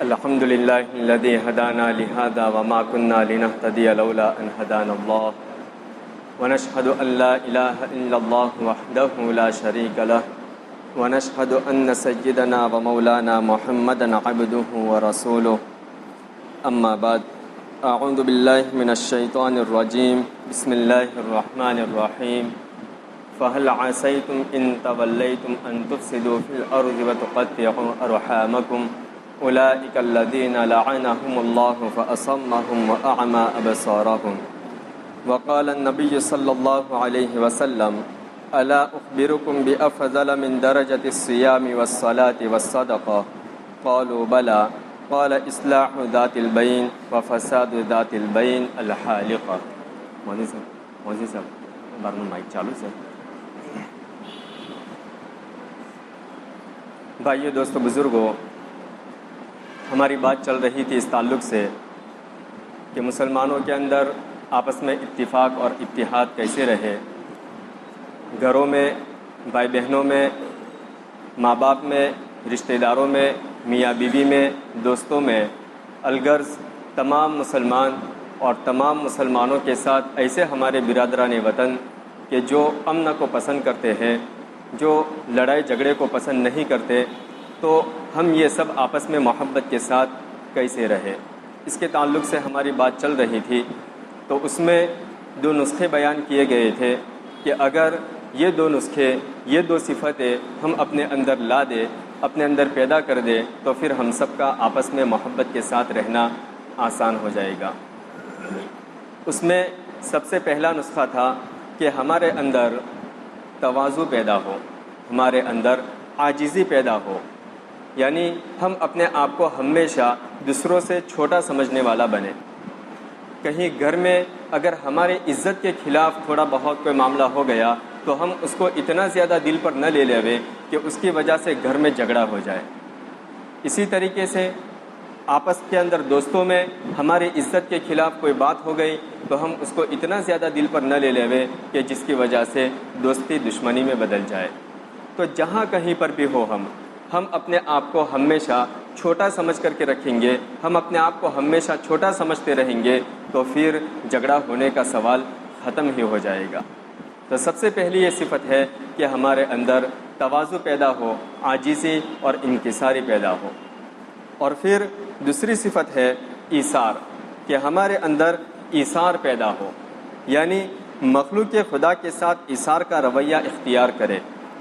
الحمد لله الذي هدانا لهذا وما كنا لنهتدي لولا أن هدانا الله ونشهد أن لا إله إلا الله وحده لا شريك له ونشهد أن سيدنا ومولانا محمدا عبده ورسوله أما بعد أعوذ بالله من الشيطان الرجيم بسم الله الرحمن الرحيم فهل عسيتم إن توليتم أن تفسدوا في الأرض وتقطعوا أرحامكم أولئك الذين لعنهم الله فأصمهم وأعمى أبصارهم وقال النبي صلى الله عليه وسلم ألا أخبركم بأفضل من درجة الصيام والصلاة والصدقة قالوا بلى قال إصلاح ذات البين وفساد ذات البين الحالقة موزی صاحب برنامہ مائک چالو سے بھائیو دوستو بزرگو ہماری بات چل رہی تھی اس تعلق سے کہ مسلمانوں کے اندر آپس میں اتفاق اور اتحاد کیسے رہے، گھروں میں، بھائی بہنوں میں، ماں باپ میں، رشتہ داروں میں، میاں بیوی میں، دوستوں میں، الغرض تمام مسلمان اور تمام مسلمانوں کے ساتھ ایسے ہمارے برادران وطن کہ جو امن کو پسند کرتے ہیں، جو لڑائی جھگڑے کو پسند نہیں کرتے، تو ہم یہ سب آپس میں محبت کے ساتھ کیسے رہے، اس کے تعلق سے ہماری بات چل رہی تھی۔ تو اس میں دو نسخے بیان کیے گئے تھے کہ اگر یہ دو نسخے، یہ دو صفتیں ہم اپنے اندر لا دیں، اپنے اندر پیدا کر دیں، تو پھر ہم سب کا آپس میں محبت کے ساتھ رہنا آسان ہو جائے گا۔ اس میں سب سے پہلا نسخہ تھا کہ ہمارے اندر تواضع پیدا ہو، ہمارے اندر عاجزی پیدا ہو، یعنی ہم اپنے آپ کو ہمیشہ دوسروں سے چھوٹا سمجھنے والا بنے۔ کہیں گھر میں اگر ہماری عزت کے خلاف تھوڑا بہت کوئی معاملہ ہو گیا تو ہم اس کو اتنا زیادہ دل پر نہ لے لیں کہ اس کی وجہ سے گھر میں جھگڑا ہو جائے۔ اسی طریقے سے آپس کے اندر دوستوں میں ہماری عزت کے خلاف کوئی بات ہو گئی تو ہم اس کو اتنا زیادہ دل پر نہ لے لیں کہ جس کی وجہ سے دوستی دشمنی میں بدل جائے۔ تو جہاں کہیں پر بھی ہو ہم اپنے آپ کو ہمیشہ چھوٹا سمجھ کر کے رکھیں گے، ہم اپنے آپ کو ہمیشہ چھوٹا سمجھتے رہیں گے تو پھر جھگڑا ہونے کا سوال ختم ہی ہو جائے گا۔ تو سب سے پہلی یہ صفت ہے کہ ہمارے اندر تواضع پیدا ہو، عاجزی اور انکساری پیدا ہو۔ اور پھر دوسری صفت ہے ایثار، کہ ہمارے اندر ایثار پیدا ہو، یعنی مخلوق خدا کے ساتھ ایثار کا رویہ اختیار کرے۔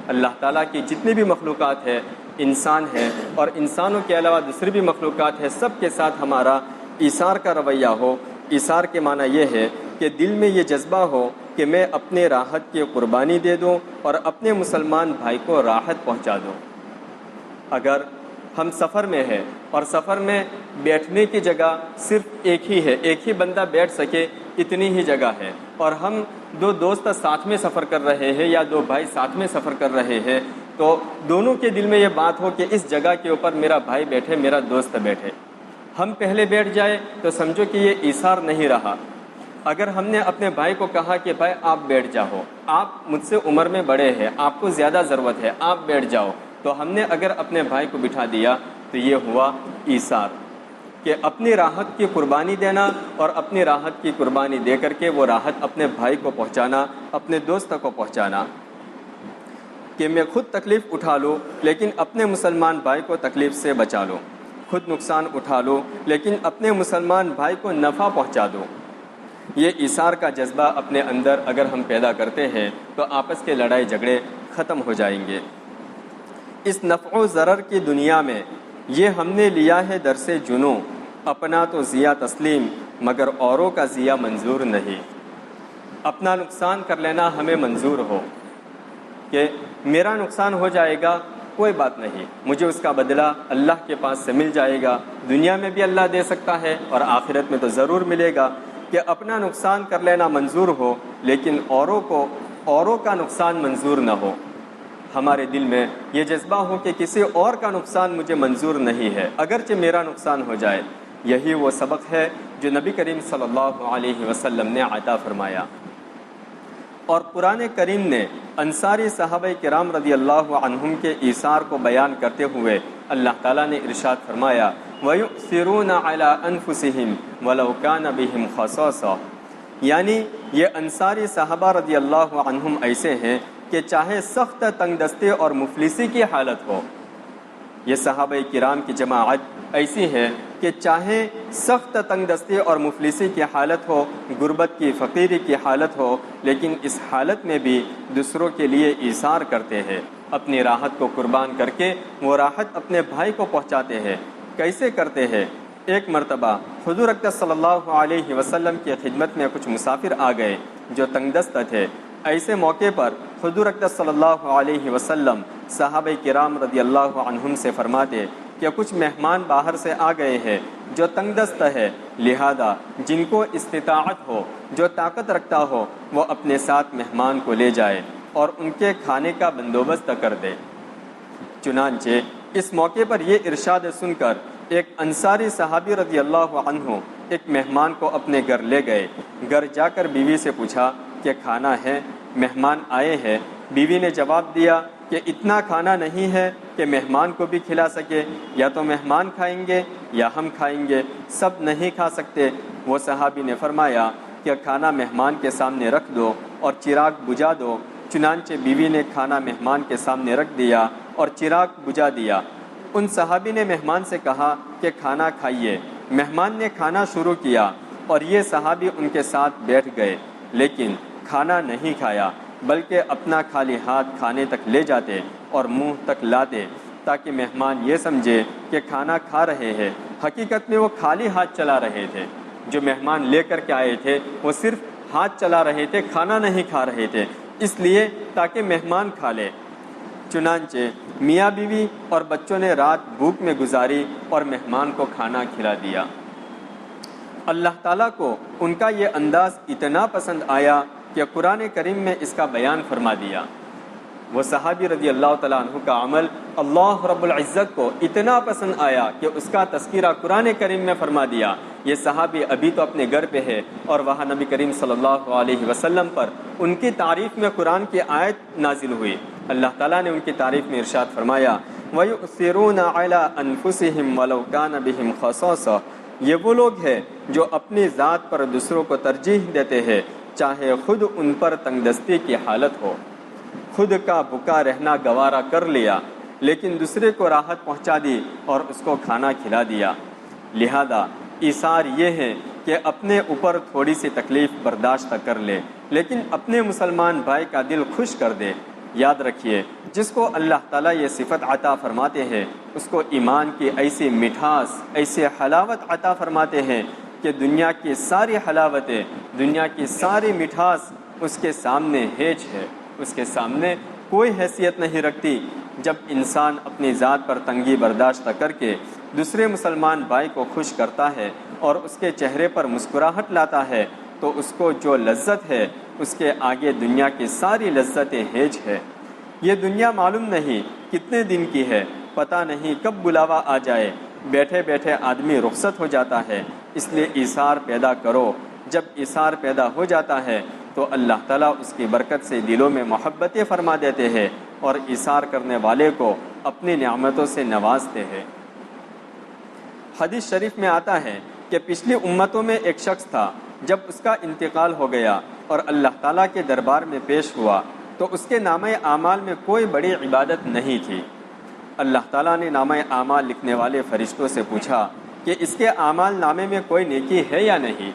اللہ تعالیٰ کی جتنی بھی مخلوقات ہے، انسان ہے اور انسانوں کے علاوہ دوسری بھی مخلوقات ہے، سب کے ساتھ ہمارا ایثار کا رویہ ہو۔ ایثار کے معنی یہ ہے کہ دل میں یہ جذبہ ہو کہ میں اپنے راحت کی قربانی دے دوں اور اپنے مسلمان بھائی کو راحت پہنچا دوں۔ اگر ہم سفر میں ہیں اور سفر میں بیٹھنے کی جگہ صرف ایک ہی ہے، ایک ہی بندہ بیٹھ سکے اتنی ہی جگہ ہے، اور ہم دو دوست ساتھ میں سفر کر رہے ہیں یا دو بھائی ساتھ میں سفر کر رہے ہیں، تو دونوں کے دل میں یہ بات ہو کہ اس جگہ کے اوپر میرا بھائی بیٹھے، میرا دوست بیٹھے، ہم پہلے بیٹھ جائے تو سمجھو کہ یہ ایثار نہیں رہا۔ اگر ہم نے اپنے بھائی کو کہا کہ بھائی آپ بیٹھ جاؤ، آپ مجھ سے عمر میں بڑے ہیں، آپ کو زیادہ ضرورت ہے، آپ بیٹھ جاؤ، تو ہم نے اگر اپنے بھائی کو بٹھا دیا تو یہ ہوا ایثار، کہ اپنی راحت کی قربانی دینا اور اپنی راحت کی قربانی دے کر کے وہ راحت اپنے بھائی کو پہنچانا، اپنے دوست کو پہنچانا، کہ میں خود تکلیف اٹھا لوں لیکن اپنے مسلمان بھائی کو تکلیف سے بچا لوں، خود نقصان اٹھا لوں لیکن اپنے مسلمان بھائی کو نفع پہنچا دوں۔ یہ ایثار کا جذبہ اپنے اندر اگر ہم پیدا کرتے ہیں تو آپس کے لڑائی جھگڑے ختم ہو جائیں گے۔ اس نفع و ضرر کی دنیا میں یہ ہم نے لیا ہے درس جنوں، اپنا تو ضیا تسلیم مگر اوروں کا ضیا منظور نہیں۔ اپنا نقصان کر لینا ہمیں منظور ہو کہ میرا نقصان ہو جائے گا، کوئی بات نہیں، مجھے اس کا بدلہ اللہ کے پاس سے مل جائے گا، دنیا میں بھی اللہ دے سکتا ہے اور آخرت میں تو ضرور ملے گا۔ کہ اپنا نقصان کر لینا منظور ہو لیکن اوروں کا نقصان منظور نہ ہو۔ ہمارے دل میں یہ جذبہ ہو کہ کسی اور کا نقصان مجھے منظور نہیں ہے، اگرچہ میرا نقصان ہو جائے۔ یہی وہ سبق ہے جو نبی کریم صلی اللہ علیہ وسلم نے عطا فرمایا۔ اور قرآن کریم نے انصاری صحابہ کرام رضی اللہ عنہم کے ایثار کو بیان کرتے ہوئے اللہ تعالیٰ نے ارشاد فرمایا وَيُؤْثِرُونَ عَلَىٰ أَنفُسِهِمْ وَلَوْ كَانَ بِهِمْ خَصَاصَةٌ، یعنی یہ انصاری صحابہ رضی اللہ عنہم ایسے ہیں کہ چاہے سخت تنگ دستی اور مفلسی کی حالت ہو، یہ صحابہ کرام کی جماعت ایسی ہے کہ چاہے سخت تنگ دستی اور مفلسی کی حالت ہو، غربت کی، فقیری کی حالت ہو، لیکن اس حالت میں بھی دوسروں کے لیے ایثار کرتے ہیں، اپنی راحت کو قربان کر کے وہ راحت اپنے بھائی کو پہنچاتے ہیں۔ کیسے کرتے ہیں؟ ایک مرتبہ حضور اکرم صلی اللہ علیہ وسلم کی خدمت میں کچھ مسافر آ گئے جو تنگ دست تھے۔ ایسے موقع پر حضور اکرم صلی اللہ علیہ وسلم صحابہ کرام رضی اللہ عنہم سے فرماتے کہ کچھ مہمان باہر سے آ گئے ہیں جو تنگ دست ہے، لہذا جن کو استطاعت ہو، جو طاقت رکھتا ہو، وہ اپنے ساتھ مہمان کو لے جائے اور ان کے کھانے کا بندوبست کر دے۔ چنانچہ اس موقع پر یہ ارشاد سن کر ایک انصاری صحابی رضی اللہ عنہ ایک مہمان کو اپنے گھر لے گئے۔ گھر جا کر بیوی سے پوچھا کہ کھانا ہے؟ مہمان آئے ہیں۔ بیوی نے جواب دیا کہ اتنا کھانا نہیں ہے کہ مہمان کو بھی کھلا سکے، یا تو مہمان کھائیں گے یا ہم کھائیں گے، سب نہیں کھا سکتے۔ وہ صحابی نے فرمایا کہ کھانا مہمان کے سامنے رکھ دو اور چراغ بجھا دو۔ چنانچہ بیوی نے کھانا مہمان کے سامنے رکھ دیا اور چراغ بجھا دیا۔ ان صحابی نے مہمان سے کہا کہ کھانا کھائیے۔ مہمان نے کھانا شروع کیا اور یہ صحابی ان کے ساتھ بیٹھ گئے، لیکن کھانا نہیں کھایا، بلکہ اپنا خالی ہاتھ کھانے تک لے جاتے اور منہ تک لاتے تاکہ مہمان یہ سمجھے کہ کھانا کھا رہے ہیں۔ حقیقت میں وہ خالی ہاتھ چلا رہے تھے، جو مہمان لے کر کے آئے تھے وہ صرف ہاتھ چلا رہے تھے، کھانا نہیں کھا رہے تھے، اس لیے تاکہ مہمان کھا لے۔ چنانچہ میاں بیوی اور بچوں نے رات بھوک میں گزاری اور مہمان کو کھانا کھلا دیا۔ اللہ تعالیٰ کو ان کا یہ انداز اتنا پسند آیا کہ قرآن کریم میں اس کا بیان فرما دیا۔ وہ صحابی رضی اللہ تعالیٰ عنہ کا عمل اللہ رب العزت کو اتنا پسند آیا کہ اس کا تذکرہ قرآن کریم میں فرما دیا۔ یہ صحابی ابھی تو اپنے گھر پہ ہے اور وہاں نبی کریم صلی اللہ علیہ وسلم پر ان کی تعریف میں قرآن کی آیت نازل ہوئی۔ اللہ تعالیٰ نے ان کی تعریف میں ارشاد فرمایا وَيُؤْثِرُونَ عَلَىٰ أَنفُسِهِمْ وَلَوْ كَانَ بِهِمْ خَصَاصَةٌ، یہ وہ لوگ ہیں جو اپنی ذات پر دوسروں کو ترجیح دیتے ہیں، چاہے خود ان پر تنگ دستی کی حالت ہو، خود کا بھوکا رہنا گوارا کر لیا لیکن دوسرے کو راحت پہنچا دی اور اس کو کھانا کھلا دیا۔ لہذا ایثار یہ ہے کہ اپنے اوپر تھوڑی سی تکلیف برداشت کر لے لیکن اپنے مسلمان بھائی کا دل خوش کر دے۔ یاد رکھیے، جس کو اللہ تعالیٰ یہ صفت عطا فرماتے ہیں اس کو ایمان کی ایسی مٹھاس، ایسی حلاوت عطا فرماتے ہیں کہ دنیا کی ساری حلاوتیں، دنیا کی ساری مٹھاس اس کے سامنے ہیج ہے، اس کے سامنے کوئی حیثیت نہیں رکھتی۔ جب انسان اپنی ذات پر تنگی برداشت کر کے دوسرے مسلمان بھائی کو خوش کرتا ہے اور اس کے چہرے پر مسکراہٹ لاتا ہے تو اس کو جو لذت ہے اس کے آگے دنیا کی ساری لذتیں ہیج ہے۔ یہ دنیا معلوم نہیں کتنے دن کی ہے، پتہ نہیں کب بلاوا آ جائے، بیٹھے بیٹھے آدمی رخصت ہو جاتا ہے۔ اس لیے ایثار پیدا کرو۔ جب ایثار پیدا ہو جاتا ہے تو اللہ تعالیٰ اس کی برکت سے دلوں میں محبتیں فرما دیتے ہیں اور ایثار کرنے والے کو اپنی نعمتوں سے نوازتے ہیں۔ حدیث شریف میں آتا ہے کہ پچھلی امتوں میں ایک شخص تھا، جب اس کا انتقال ہو گیا اور اللہ تعالیٰ کے دربار میں پیش ہوا تو اس کے نامہ اعمال میں کوئی بڑی عبادت نہیں تھی۔ اللہ تعالیٰ نے نامہ اعمال لکھنے والے فرشتوں سے پوچھا کہ اس کے اعمال نامے میں کوئی نیکی ہے یا نہیں؟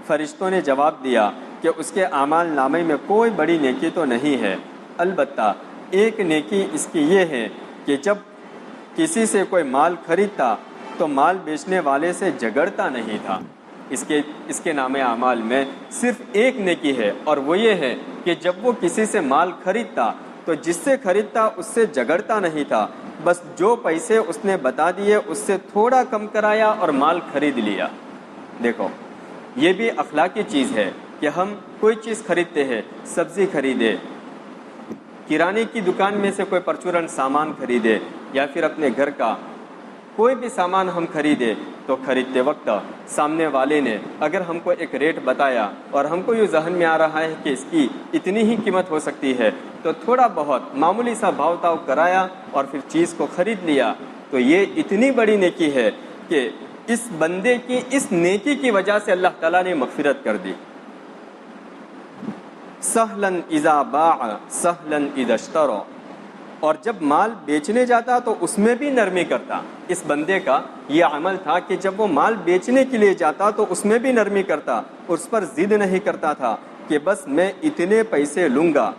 فرشتوں نے جواب دیا کہ اس کے اعمال نامے میں کوئی بڑی نیکی تو نہیں ہے، البتہ ایک نیکی اس کی یہ ہے کہ جب کسی سے کوئی مال خریدتا تو مال بیچنے والے سے جھگڑتا نہیں تھا۔ اس کے نام اعمال میں صرف ایک نیکی ہے اور وہ یہ ہے کہ جب وہ کسی سے مال خریدتا تو جس سے خریدتا اس سے جھگڑتا نہیں تھا، بس جو پیسے اس نے بتا دیے اس سے تھوڑا کم کرایا اور مال خرید لیا۔ دیکھو، یہ بھی اخلاقی چیز ہے کہ ہم کوئی چیز خریدتے ہیں، سبزی خریدے، کرانے کی دکان میں سے کوئی پرچورن سامان خریدے یا پھر اپنے گھر کا کوئی بھی سامان ہم خریدے تو خریدتے وقت سامنے والے نے اگر ہم کو ایک ریٹ بتایا اور ہم کو یہ ذہن میں آ رہا ہے کہ اس کی اتنی ہی قیمت ہو سکتی ہے تو تھوڑا بہت معمولی سا بھاؤ تاؤ کرایا اور پھر چیز کو خرید لیا، تو تو یہ اتنی بڑی نیکی ہے کہ اس بندے کی اس نیکی کی وجہ سے اللہ تعالیٰ نے مغفرت کر دی. سہلن اذا باع سہلن اذا اشترى، اور جب مال بیچنے جاتا تو اس میں بھی نرمی کرتا. اس بندے کا یہ عمل تھا کہ جب وہ مال بیچنے کے لیے جاتا تو اس میں بھی نرمی کرتا، اس پر ضد نہیں کرتا تھا کہ بس میں اتنے پیسے لوں گا،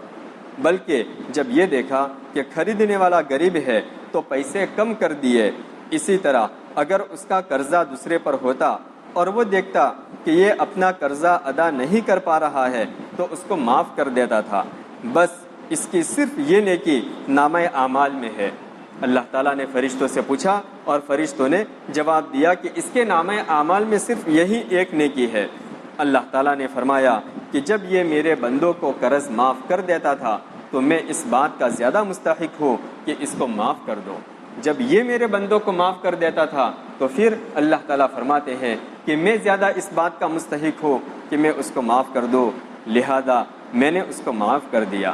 بلکہ جب یہ دیکھا کہ خریدنے والا غریب ہے تو پیسے کم کر دیے. اسی طرح اگر اس کا قرضہ دوسرے پر ہوتا اور وہ دیکھتا کہ یہ اپنا قرضہ ادا نہیں کر پا رہا ہے تو اس کو معاف کر دیتا تھا. بس اس کی صرف یہ نیکی نامہ اعمال میں ہے. اللہ تعالیٰ نے فرشتوں سے پوچھا اور فرشتوں نے جواب دیا کہ اس کے نامہ اعمال میں صرف یہی ایک نیکی ہے. اللہ تعالیٰ نے فرمایا کہ جب یہ میرے بندوں کو قرض معاف کر دیتا تھا تو میں اس بات کا زیادہ مستحق ہوں کہ اس کو معاف کر دو. جب یہ میرے بندوں کو معاف کر دیتا تھا تو پھر اللہ تعالیٰ فرماتے ہیں کہ میں زیادہ اس بات کا مستحق ہوں کہ میں اس کو معاف کر دوں، لہذا میں نے اس کو معاف کر دیا.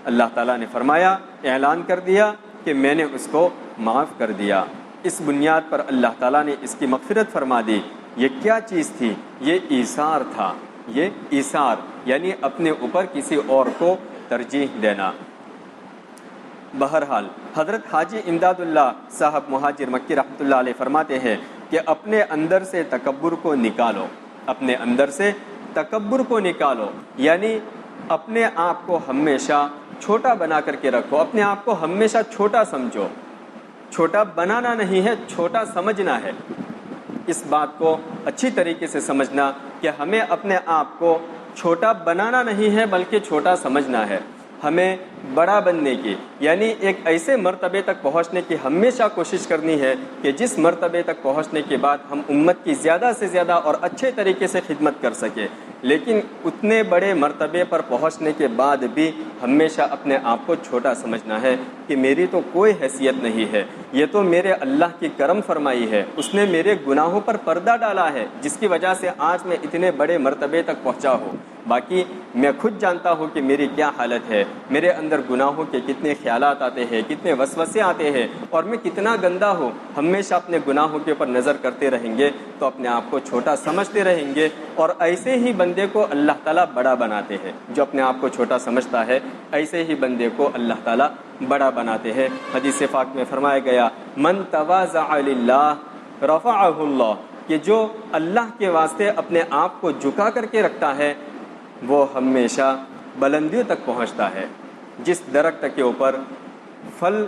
اللہ تعالیٰ نے فرمایا، اعلان کر دیا کہ میں نے اس کو معاف کر دیا. اس بنیاد پر اللہ تعالیٰ نے اس کی مغفرت فرما دی. یہ کیا چیز تھی؟ یہ ایثار تھا. یہ ایثار یعنی اپنے اوپر کسی اور کو ترجیح دینا. بہرحال حضرت حاجی امداد اللہ صاحب مہاجر مکی رحمۃ اللہ علیہ فرماتے ہیں کہ اپنے اندر سے تکبر کو نکالو. اپنے اندر سے تکبر کو نکالو یعنی اپنے آپ کو ہمیشہ چھوٹا بنا کر کے رکھو. اپنے آپ کو ہمیشہ چھوٹا سمجھو. چھوٹا بنانا نہیں ہے، چھوٹا سمجھنا ہے. اس بات کو اچھی طریقے سے سمجھنا کہ ہمیں اپنے آپ کو چھوٹا بنانا نہیں ہے بلکہ چھوٹا سمجھنا ہے. ہمیں بڑا بننے کی یعنی ایک ایسے مرتبے تک پہنچنے کی ہمیشہ کوشش کرنی ہے کہ جس مرتبے تک پہنچنے کے بعد ہم امت کی زیادہ سے زیادہ اور اچھے طریقے سے خدمت کر سکیں. لیکن اتنے بڑے مرتبے پر پہنچنے کے بعد بھی ہمیشہ اپنے آپ کو چھوٹا سمجھنا ہے کہ میری تو کوئی حیثیت نہیں ہے، یہ تو میرے اللہ کی کرم فرمائی ہے، اس نے میرے گناہوں پر پردہ ڈالا ہے جس کی وجہ سے آج میں اتنے بڑے مرتبے تک پہنچا ہوں. باقی میں خود جانتا ہوں کہ میری کیا حالت ہے، میرے اندر گناہوں کے کتنے خیالات آتے ہیں، کتنے وسوسے آتے ہیں اور میں کتنا گندا ہوں. ہمیشہ اپنے گناہوں کے اوپر نظر کرتے رہیں گے تو اپنے آپ کو چھوٹا سمجھتے رہیں گے اور ایسے ہی بندے کو اللہ تعالیٰ بڑا بناتے ہیں. جو اپنے آپ کو چھوٹا سمجھتا ہے ایسے ہی بندے کو اللہ تعالیٰ بڑا بناتے ہیں. حدیث پاک میں فرمایا گیا من تواضع للہ رفعہ اللہ، کہ جو اللہ کے واسطے اپنے آپ کو جھکا کر کے رکھتا ہے وہ ہمیشہ بلندیوں تک پہنچتا ہے. جس درخت کے اوپر پھل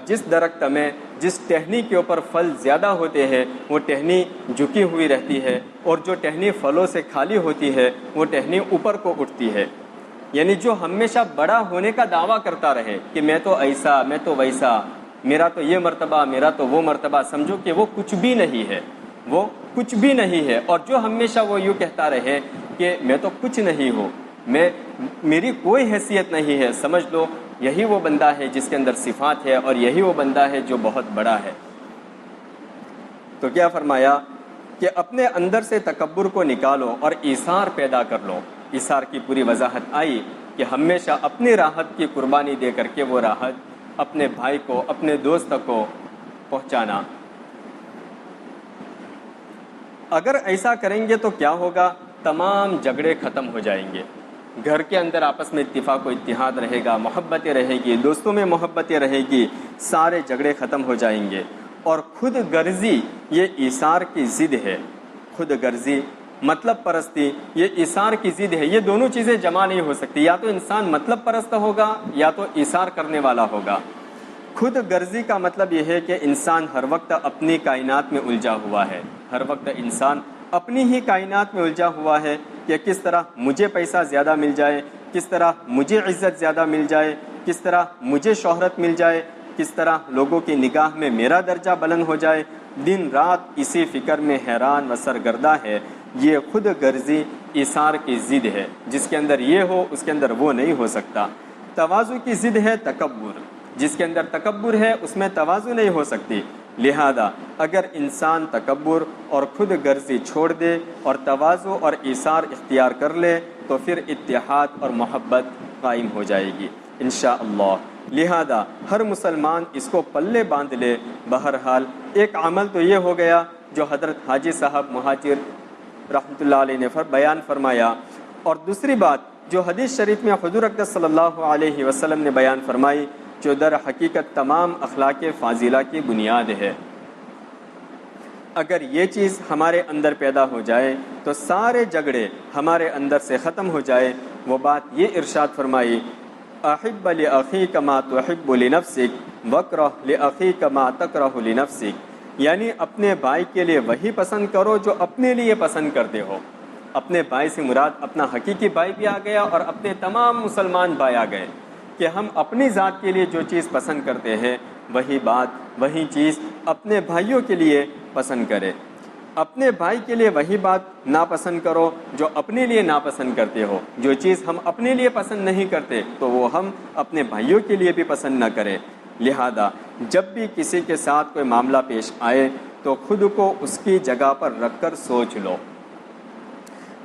جس درخت میں جس ٹہنی کے اوپر پھل زیادہ ہوتے ہیں وہ ٹہنی جھکی ہوئی رہتی ہے اور جو ٹہنی پھلوں سے خالی ہوتی ہے وہ ٹہنی اوپر کو اٹھتی ہے. یعنی جو ہمیشہ بڑا ہونے کا دعویٰ کرتا رہے کہ میں تو ایسا، میں تو ویسا، میرا تو یہ مرتبہ، میرا تو وہ مرتبہ، سمجھو کہ وہ کچھ بھی نہیں ہے، وہ کچھ بھی نہیں ہے. اور جو ہمیشہ وہ یوں کہتا رہے کہ میں تو کچھ نہیں ہوں، میری کوئی حیثیت نہیں ہے، سمجھ لو یہی وہ بندہ ہے جس کے اندر صفات ہے اور یہی وہ بندہ ہے جو بہت بڑا ہے. تو کیا فرمایا کہ اپنے اندر سے تکبر کو نکالو اور ایثار پیدا کر لو. ایثار کی پوری وضاحت آئی کہ ہمیشہ اپنی راحت کی قربانی دے کر کے وہ راحت اپنے بھائی کو، اپنے دوست کو پہنچانا. اگر ایسا کریں گے تو کیا ہوگا؟ تمام جھگڑے ختم ہو جائیں گے. گھر کے اندر آپس میں اتفاق و اتحاد رہے گا، محبتیں رہے گی، دوستوں میں محبتیں رہے گی، سارے جھگڑے ختم ہو جائیں گے. اور خود غرضی یہ ایثار کی ضد ہے. خود غرضی، مطلب پرستی، یہ ایثار کی ضد ہے. یہ دونوں چیزیں جمع نہیں ہو سکتی. یا تو انسان مطلب پرست ہوگا یا تو ایثار کرنے والا ہوگا. خود غرضی کا مطلب یہ ہے کہ انسان ہر وقت اپنی کائنات میں الجھا ہوا ہے. ہر وقت انسان اپنی ہی کائنات میں الجھا ہوا ہے کہ کس طرح مجھے پیسہ زیادہ مل جائے، کس طرح مجھے عزت زیادہ مل جائے، کس طرح مجھے شہرت مل جائے، کس طرح لوگوں کی نگاہ میں میرا درجہ بلند ہو جائے. دن رات اسی فکر میں حیران و سرگردہ ہے. یہ خود غرضی ایثار کی ضد ہے. جس کے اندر یہ ہو اس کے اندر وہ نہیں ہو سکتا. تواضع کی ضد ہے تکبر. جس کے اندر تکبر ہے اس میں تواضع نہیں ہو سکتی. لہذا اگر انسان تکبر اور خود غرضی چھوڑ دے اور تواضع اور ایثار اختیار کر لے تو پھر اتحاد اور محبت قائم ہو جائے گی انشاءاللہ. لہذا ہر مسلمان اس کو پلے باندھ لے۔ بہرحال ایک عمل تو یہ ہو گیا جو حضرت حاجی صاحب مہاجر رحمۃ اللہ علیہ نے بیان فرمایا، اور دوسری بات جو حدیث شریف میں حضور اقدس صلی اللہ علیہ وسلم نے بیان فرمائی، جو در حقیقت تمام اخلاق فاضلہ کی بنیاد ہے۔ اگر یہ چیز ہمارے اندر پیدا ہو جائے تو سارے جھگڑے ہمارے اندر سے ختم ہو جائے۔ وہ بات یہ ارشاد فرمائی، احب لاخیک ما تحب لنفسک واکرہ لاخیک ما تکرہ لنفسک، یعنی اپنے بھائی کے لیے وہی پسند کرو جو اپنے لیے پسند کرتے ہو۔ اپنے بھائی سے مراد اپنا حقیقی بھائی بھی آ گیا اور اپنے تمام مسلمان بھائی آ گئے، کہ ہم اپنی ذات کے لیے جو چیز پسند کرتے ہیں وہی بات وہی چیز اپنے بھائیوں کے لیے پسند کرے۔ اپنے بھائی کے لیے وہی بات ناپسند کرو جو اپنے لیے ناپسند کرتے ہو۔ جو چیز ہم اپنے لیے پسند نہیں کرتے تو وہ ہم اپنے بھائیوں کے لیے بھی پسند نہ کریں۔ لہذا جب بھی کسی کے ساتھ کوئی معاملہ پیش آئے تو خود کو اس کی جگہ پر رکھ کر سوچ لو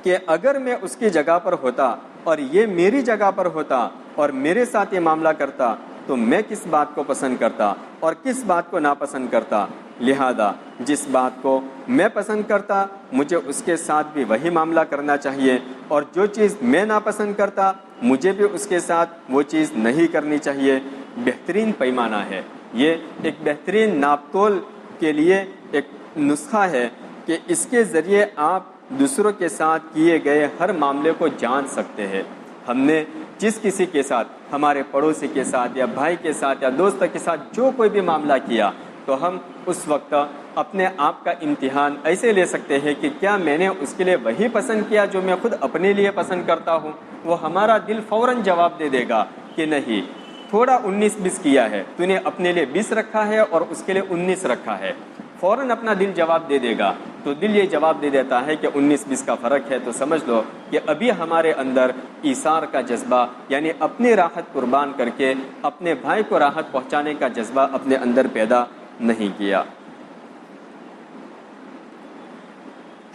کہ اگر میں اس کی جگہ پر ہوتا اور یہ میری جگہ پر ہوتا اور میرے ساتھ یہ معاملہ کرتا تو میں کس بات کو پسند کرتا اور کس بات کو ناپسند کرتا۔ لہذا جس بات کو میں پسند کرتا مجھے اس کے ساتھ بھی وہی معاملہ کرنا چاہیے، اور جو چیز میں ناپسند کرتا مجھے بھی اس کے ساتھ وہ چیز نہیں کرنی چاہیے۔ بہترین پیمانہ ہے یہ، ایک بہترین ناپ تول کے لیے ایک نسخہ ہے کہ اس کے ذریعے آپ دوسروں کے ساتھ کیے گئے ہر معاملے کو جان سکتے ہیں۔ ہم نے جس کسی کے ساتھ، ہمارے پڑوسی کے ساتھ یا بھائی کے ساتھ یا دوست کے ساتھ جو کوئی بھی معاملہ کیا تو ہم اس وقت اپنے آپ کا امتحان ایسے لے سکتے ہیں کہ کیا میں نے اس کے لیے وہی پسند کیا جو میں خود اپنے لیے پسند کرتا ہوں۔ وہ ہمارا دل فوراً جواب دے دے گا کہ نہیں، تھوڑا 19-20 کیا ہے، تو نے اپنے لیے 20 رکھا ہے اور اس کے لیے 19 رکھا ہے۔ فوراً اپنا دل جواب دے دے گا۔ تو دل یہ جواب دے دیتا ہے کہ 19-20 کا فرق ہے، تو سمجھ لو کہ ابھی ہمارے اندر ایثار کا جذبہ، یعنی اپنی راحت قربان کر کے اپنے بھائی کو راحت پہنچانے کا جذبہ اپنے اندر پیدا نہیں کیا۔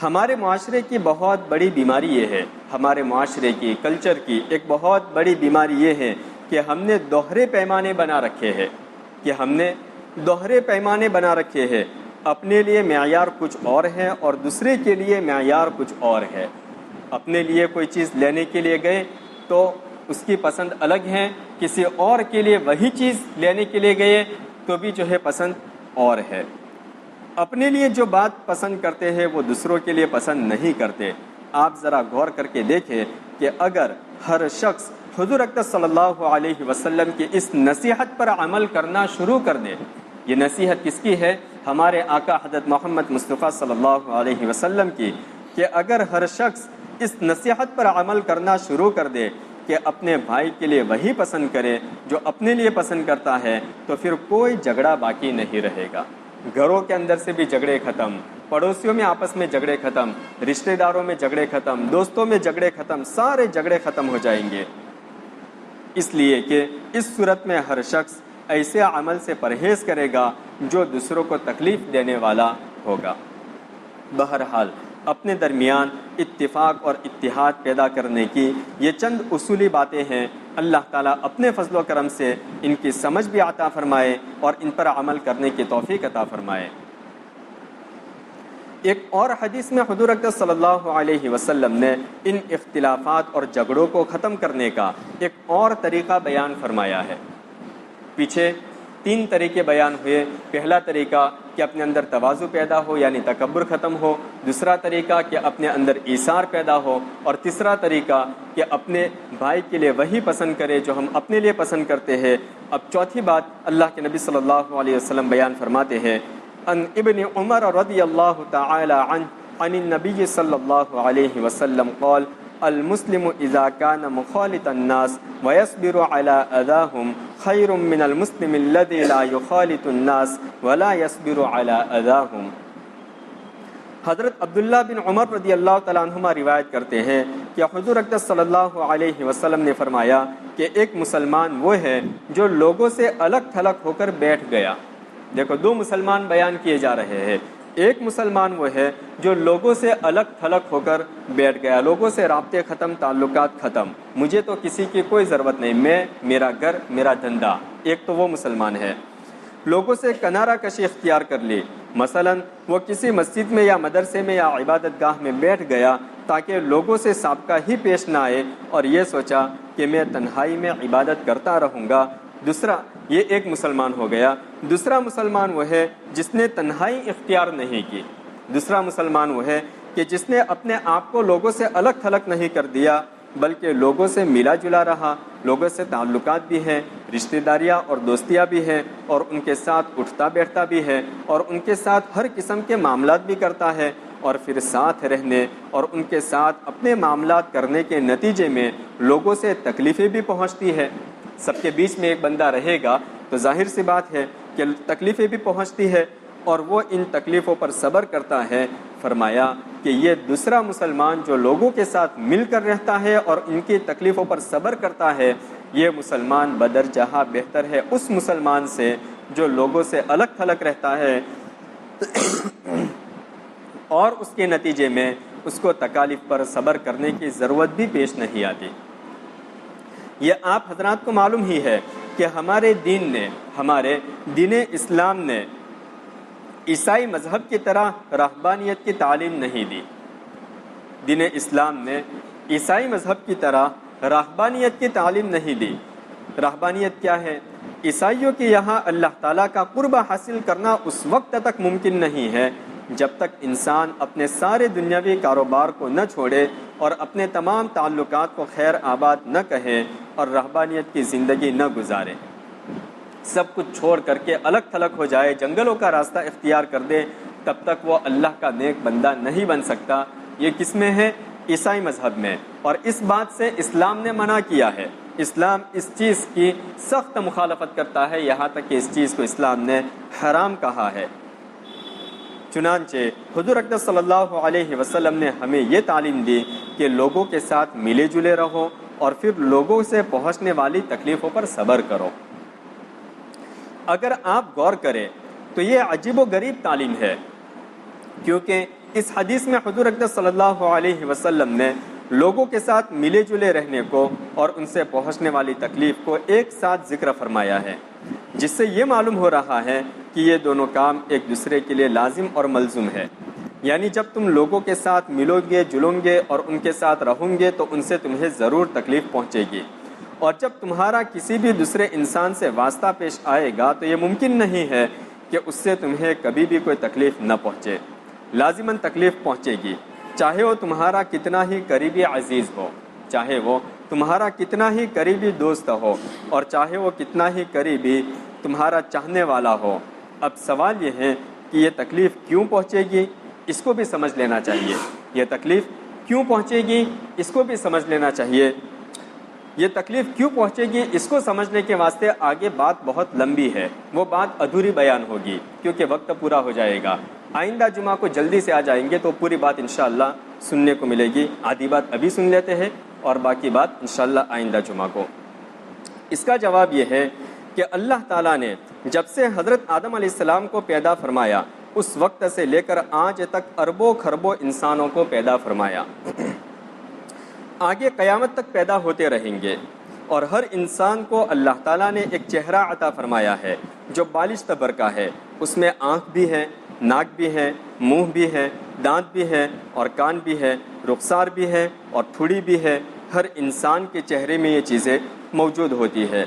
ہمارے معاشرے کی بہت بڑی بیماری یہ ہے، ہمارے معاشرے کی کلچر کی ایک بہت بڑی بیماری یہ ہے کہ ہم نے دوہرے پیمانے بنا رکھے ہیں، اپنے لیے معیار کچھ اور ہے اور دوسرے کے لیے معیار کچھ اور ہے۔ اپنے لیے کوئی چیز لینے کے لیے گئے تو اس کی پسند الگ ہے، کسی اور کے لیے وہی چیز لینے کے لیے گئے تو بھی جو ہے پسند اور ہے۔ اپنے لیے جو بات پسند کرتے ہیں وہ دوسروں کے لیے پسند نہیں کرتے۔ آپ ذرا غور کر کے دیکھیں کہ اگر ہر شخص حضور اقدس صلی اللہ علیہ وسلم کی اس نصیحت پر عمل کرنا شروع کر دے، یہ نصیحت کس کی ہے؟ ہمارے آقا حضرت محمد مصطفیٰ صلی اللہ علیہ وسلم کی، کہ اگر ہر شخص اس نصیحت پر عمل کرنا شروع کر دے کہ اپنے بھائی کے لیے وہی پسند کرے جو اپنے لیے پسند کرتا ہے، تو پھر کوئی جھگڑا باقی نہیں رہے گا۔ گھروں کے اندر سے بھی جھگڑے ختم، پڑوسیوں میں آپس میں جھگڑے ختم، رشتہ داروں میں جھگڑے ختم، دوستوں میں جھگڑے ختم، سارے جھگڑے ختم ہو جائیں گے۔ اس لیے کہ اس صورت میں ہر شخص ایسے عمل سے پرہیز کرے گا جو دوسروں کو تکلیف دینے والا ہوگا۔ بہرحال اپنے درمیان اتفاق اور اتحاد پیدا کرنے کی یہ چند اصولی باتیں ہیں۔ اللہ تعالیٰ اپنے فضل و کرم سے ان کی سمجھ بھی عطا فرمائے اور ان پر عمل کرنے کی توفیق عطا فرمائے۔ ایک اور حدیث میں حضور اقدس صلی اللہ علیہ وسلم نے ان اختلافات اور جھگڑوں کو ختم کرنے کا ایک اور طریقہ بیان فرمایا ہے۔ پیچھے 3 طریقے بیان ہوئے۔ پہلا طریقہ کہ اپنے اندر تواضع پیدا ہو، یعنی تکبر ختم ہو۔ دوسرا طریقہ کہ اپنے اندر ایثار پیدا ہو، اور تیسرا طریقہ کہ اپنے بھائی کے لیے وہی پسند کرے جو ہم اپنے لیے پسند کرتے ہیں۔ اب چوتھی بات اللہ کے نبی صلی اللہ علیہ وسلم بیان فرماتے ہیں، ان ابن عمر رضی اللہ تعالی عنہ عن النبی صلی اللہ علیہ وسلم قال المسلم اذا كان مخالط الناس ويصبر على اذاهم خير من المسلم الذي لا يخالط الناس ولا يصبر على اذاهم۔ حضرت عبداللہ بن عمر رضی اللہ تعالیٰ عنہما روایت کرتے ہیں کہ حضور اقدس صلی اللہ علیہ وسلم نے فرمایا کہ ایک مسلمان وہ ہے جو لوگوں سے الگ تھلگ ہو کر بیٹھ گیا۔ دیکھو 2 مسلمان بیان کیے جا رہے ہیں، ایک مسلمان وہ ہے جو لوگوں سے الگ تھلگ ہو کر بیٹھ گیا، لوگوں سے رابطے ختم، تعلقات ختم، مجھے تو کسی کی کوئی ضرورت نہیں، میں، میرا گھر، میرا دھندا۔ ایک تو وہ مسلمان ہے۔ لوگوں سے کنارہ کشی اختیار کر لی، مثلا وہ کسی مسجد میں یا مدرسے میں یا عبادت گاہ میں بیٹھ گیا تاکہ لوگوں سے سابقہ ہی پیش نہ آئے، اور یہ سوچا کہ میں تنہائی میں عبادت کرتا رہوں گا۔ دوسرا، یہ ایک مسلمان ہو گیا۔ دوسرا مسلمان وہ ہے جس نے تنہائی اختیار نہیں کی۔ دوسرا مسلمان وہ ہے کہ جس نے اپنے آپ کو لوگوں سے الگ تھلگ نہیں کر دیا، بلکہ لوگوں سے ملا جلا رہا، لوگوں سے تعلقات بھی ہیں، رشتہ داریاں اور دوستیاں بھی ہیں، اور ان کے ساتھ اٹھتا بیٹھتا بھی ہے، اور ان کے ساتھ ہر قسم کے معاملات بھی کرتا ہے، اور پھر ساتھ رہنے اور ان کے ساتھ اپنے معاملات کرنے کے نتیجے میں لوگوں سے تکلیفیں بھی پہنچتی ہے۔ سب کے بیچ میں ایک بندہ رہے گا تو ظاہر سی بات ہے کہ تکلیفیں بھی پہنچتی ہے، اور وہ ان تکلیفوں پر صبر کرتا ہے۔ فرمایا کہ یہ دوسرا مسلمان جو لوگوں کے ساتھ مل کر رہتا ہے اور ان کی تکلیفوں پر صبر کرتا ہے، یہ مسلمان بدرجہ بہتر ہے اس مسلمان سے جو لوگوں سے الگ تھلگ رہتا ہے اور اس کے نتیجے میں اس کو تکالیف پر صبر کرنے کی ضرورت بھی پیش نہیں آتی۔ یہ آپ حضرات کو معلوم ہی ہے کہ ہمارے دین اسلام نے عیسائی مذہب کی طرح رہبانیت کی تعلیم نہیں دی۔ دین اسلام نے عیسائی مذہب کی طرح رہبانیت کی تعلیم نہیں دی۔ رہبانیت کیا ہے؟ عیسائیوں کے یہاں اللہ تعالیٰ کا قرب حاصل کرنا اس وقت تک ممکن نہیں ہے جب تک انسان اپنے سارے دنیاوی کاروبار کو نہ چھوڑے اور اپنے تمام تعلقات کو خیر آباد نہ کہے اور رہبانیت کی زندگی نہ گزارے، سب کچھ چھوڑ کر کے الگ تھلگ ہو جائے، جنگلوں کا راستہ اختیار کر دے، تب تک وہ اللہ کا نیک بندہ نہیں بن سکتا۔ یہ کس میں ہے؟ عیسائی مذہب میں، اور اس بات سے اسلام نے منع کیا ہے۔ اسلام اس چیز کی سخت مخالفت کرتا ہے، یہاں تک کہ اس چیز کو اسلام نے حرام کہا ہے۔ چنانچہ حضور اقدس صلی اللہ علیہ وسلم نے ہمیں یہ تعلیم دی کہ لوگوں کے ساتھ ملے جلے رہو اور پھر لوگوں سے پہنچنے والی تکلیفوں پر صبر کرو۔ اگر آپ غور کریں تو یہ عجیب و غریب تعلیم ہے، کیونکہ اس حدیث میں حضور اقدس صلی اللہ علیہ وسلم نے لوگوں کے ساتھ ملے جلے رہنے کو اور ان سے پہنچنے والی تکلیف کو ایک ساتھ ذکر فرمایا ہے، جس سے یہ معلوم ہو رہا ہے کہ یہ دونوں کام ایک دوسرے کے لیے لازم اور ملزوم ہے۔ یعنی جب تم لوگوں کے ساتھ ملو گے، جلو گے اور ان کے ساتھ رہو گے تو ان سے تمہیں ضرور تکلیف پہنچے گی، اور جب تمہارا کسی بھی دوسرے انسان سے واسطہ پیش آئے گا تو یہ ممکن نہیں ہے کہ اس سے تمہیں کبھی بھی کوئی تکلیف نہ پہنچے، لازماً تکلیف پہنچے گی، چاہے وہ تمہارا کتنا ہی قریبی عزیز ہو، چاہے وہ تمہارا کتنا ہی قریبی دوست ہو، اور چاہے وہ کتنا ہی قریبی تمہارا چاہنے والا ہو۔ اب سوال یہ ہے کہ یہ تکلیف کیوں پہنچے گی، اس کو بھی سمجھ لینا چاہیے۔ یہ تکلیف کیوں پہنچے گی، اس کو بھی سمجھ لینا چاہیے۔ یہ تکلیف کیوں پہنچے گی، اس کو سمجھنے کے واسطے آگے بات بہت لمبی ہے، وہ بات ادھوری بیان ہوگی کیونکہ وقت پورا ہو جائے گا۔ آئندہ جمعہ کو جلدی سے آ جائیں گے تو پوری بات انشاءاللہ سننے کو ملے گی۔ آدھی بات ابھی سن لیتے ہیں اور باقی بات انشاءاللہ آئندہ جمعہ کو۔ اس کا جواب یہ ہے کہ اللہ تعالیٰ نے جب سے حضرت آدم علیہ السلام کو پیدا فرمایا، اس وقت سے لے کر آج تک اربوں خربوں انسانوں کو پیدا فرمایا، آگے قیامت تک پیدا ہوتے رہیں گے، اور ہر انسان کو اللہ تعالیٰ نے ایک چہرہ عطا فرمایا ہے جو بالشتہ بر کا ہے۔ اس میں آنکھ بھی ہے، ناک بھی ہے، منہ بھی ہے، دانت بھی ہے اور کان بھی ہے، رخسار بھی ہے اور ٹھوڑی بھی ہے۔ ہر انسان کے چہرے میں یہ چیزیں موجود ہوتی ہے،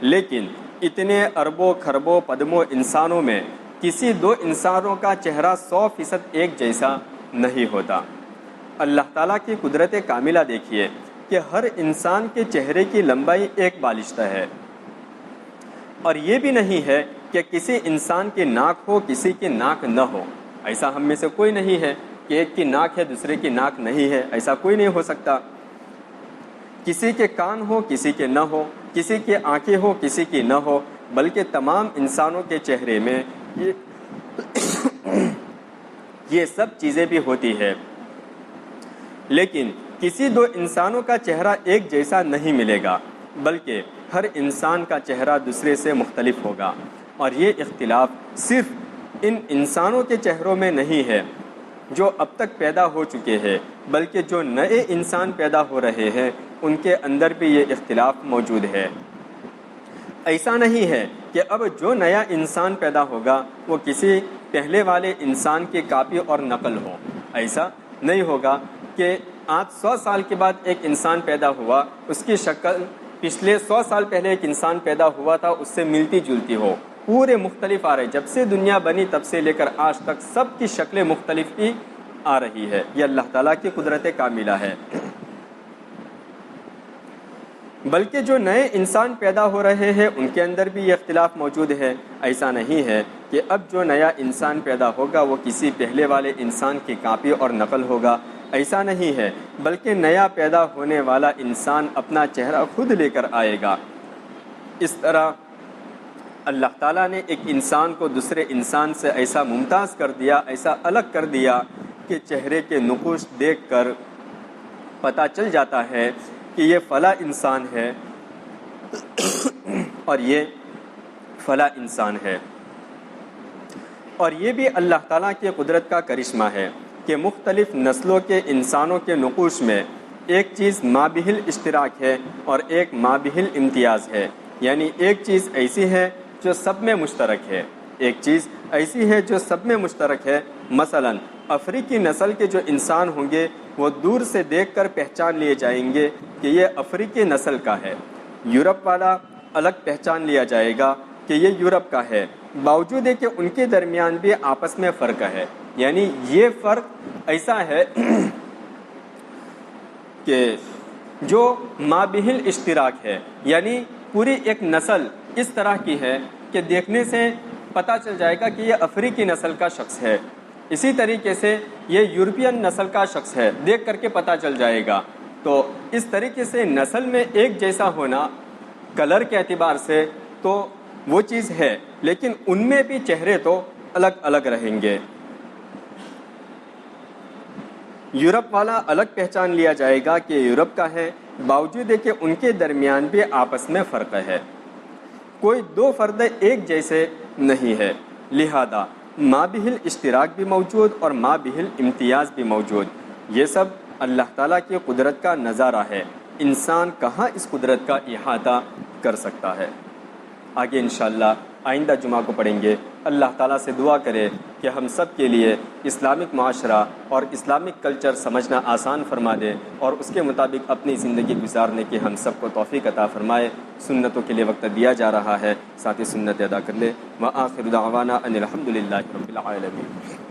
لیکن اتنے اربوں خربوں پدموں انسانوں میں کسی دو انسانوں کا چہرہ 100% ایک جیسا نہیں ہوتا۔ اللہ تعالیٰ کی قدرت کاملہ دیکھیے کہ ہر انسان کے چہرے کی لمبائی ایک بالشتہ ہے، اور یہ بھی نہیں ہے کہ کسی انسان کی ناک ہو کسی کی ناک نہ ہو۔ ایسا ہم میں سے کوئی نہیں ہے کہ ایک کی ناک ہے دوسرے کی ناک نہیں ہے، ایسا کوئی نہیں ہو سکتا۔ کسی کے کان ہو کسی کے نہ ہو، کسی کی آنکھیں ہو کسی کی نہ ہو، بلکہ تمام انسانوں کے چہرے میں یہ سب چیزیں بھی ہوتی ہے، لیکن کسی دو انسانوں کا چہرہ ایک جیسا نہیں ملے گا، بلکہ ہر انسان کا چہرہ دوسرے سے مختلف ہوگا، اور یہ اختلاف صرف ان انسانوں کے چہروں میں نہیں ہے جو اب تک پیدا ہو چکے ہیں، بلکہ جو نئے انسان پیدا ہو رہے ہیں ان کے اندر بھی یہ اختلاف موجود ہے۔ ایسا نہیں ہے کہ اب جو نیا انسان پیدا ہوگا وہ کسی پہلے والے انسان کی کاپی اور نقل ہو۔ ایسا نہیں ہوگا کہ آج 100 سال کے بعد ایک انسان پیدا ہوا، اس کی شکل پچھلے 100 سال پہلے ایک انسان پیدا ہوا تھا اس سے ملتی جلتی ہو۔ پورے مختلف آ رہے، جب سے دنیا بنی تب سے لے کر آج تک سب کی شکلیں مختلف ہی آ رہی ہے۔ یہ اللہ تعالیٰ کی قدرت کاملہ ہے۔ بلکہ جو نئے انسان پیدا ہو رہے ہیں ان کے اندر بھی یہ اختلاف موجود ہے۔ ایسا نہیں ہے کہ اب جو نیا انسان پیدا ہوگا وہ کسی پہلے والے انسان کی کاپی اور نقل ہوگا، ایسا نہیں ہے، بلکہ نیا پیدا ہونے والا انسان اپنا چہرہ خود لے کر آئے گا۔ اس طرح اللہ تعالیٰ نے ایک انسان کو دوسرے انسان سے ایسا ممتاز کر دیا، ایسا الگ کر دیا کہ چہرے کے نقوش دیکھ کر پتہ چل جاتا ہے کہ یہ فلاں انسان ہے اور یہ فلاں انسان ہے۔ اور یہ بھی اللہ تعالیٰ کی قدرت کا کرشمہ ہے کہ مختلف نسلوں کے انسانوں کے نقوش میں ایک چیز مابہل اشتراک ہے اور ایک مابہل امتیاز ہے، یعنی ایک چیز ایسی ہے جو سب میں مشترک ہے، ایک چیز ایسی ہے جو سب میں مشترک ہے۔ مثلا افریقی نسل کے جو انسان ہوں گے وہ دور سے دیکھ کر پہچان لیے جائیں گے کہ یہ افریقی نسل کا ہے۔ یورپ والا الگ پہچان لیا جائے گا کہ یہ یورپ کا ہے، باوجود ہے کہ ان کے درمیان بھی آپس میں فرق ہے۔ یعنی یہ فرق ایسا ہے کہ جو مابہل اشتراک ہے، یعنی پوری ایک نسل اس طرح کی ہے کہ دیکھنے سے پتہ چل جائے گا کہ یہ افریقی نسل کا شخص ہے، اسی طریقے سے یہ یورپین نسل کا شخص ہے، دیکھ کر کے پتہ چل جائے گا۔ تو اس طریقے سے نسل میں ایک جیسا ہونا کلر کے اعتبار سے تو وہ چیز ہے، لیکن ان میں بھی چہرے تو الگ الگ رہیں گے۔ یورپ والا الگ پہچان لیا جائے گا کہ یورپ کا ہے، باوجود ہے کہ ان کے درمیان بھی آپس میں فرق ہے، کوئی دو فرد ایک جیسے نہیں ہے، لہذا مابہل اشتراک بھی موجود اور مابہل امتیاز بھی موجود۔ یہ سب اللہ تعالیٰ کی قدرت کا نظارہ ہے، انسان کہاں اس قدرت کا احاطہ کر سکتا ہے۔ آگے انشاءاللہ آئندہ جمعہ کو پڑھیں گے۔ اللہ تعالیٰ سے دعا کرے کہ ہم سب کے لیے اسلامک معاشرہ اور اسلامک کلچر سمجھنا آسان فرما دے اور اس کے مطابق اپنی زندگی گزارنے کی ہم سب کو توفیق عطا فرمائے۔ سنتوں کے لیے وقت دیا جا رہا ہے، ساتھ ہی سنت ادا کر لے۔ وآخر دعوانا ان الحمد للہ رب العالمین۔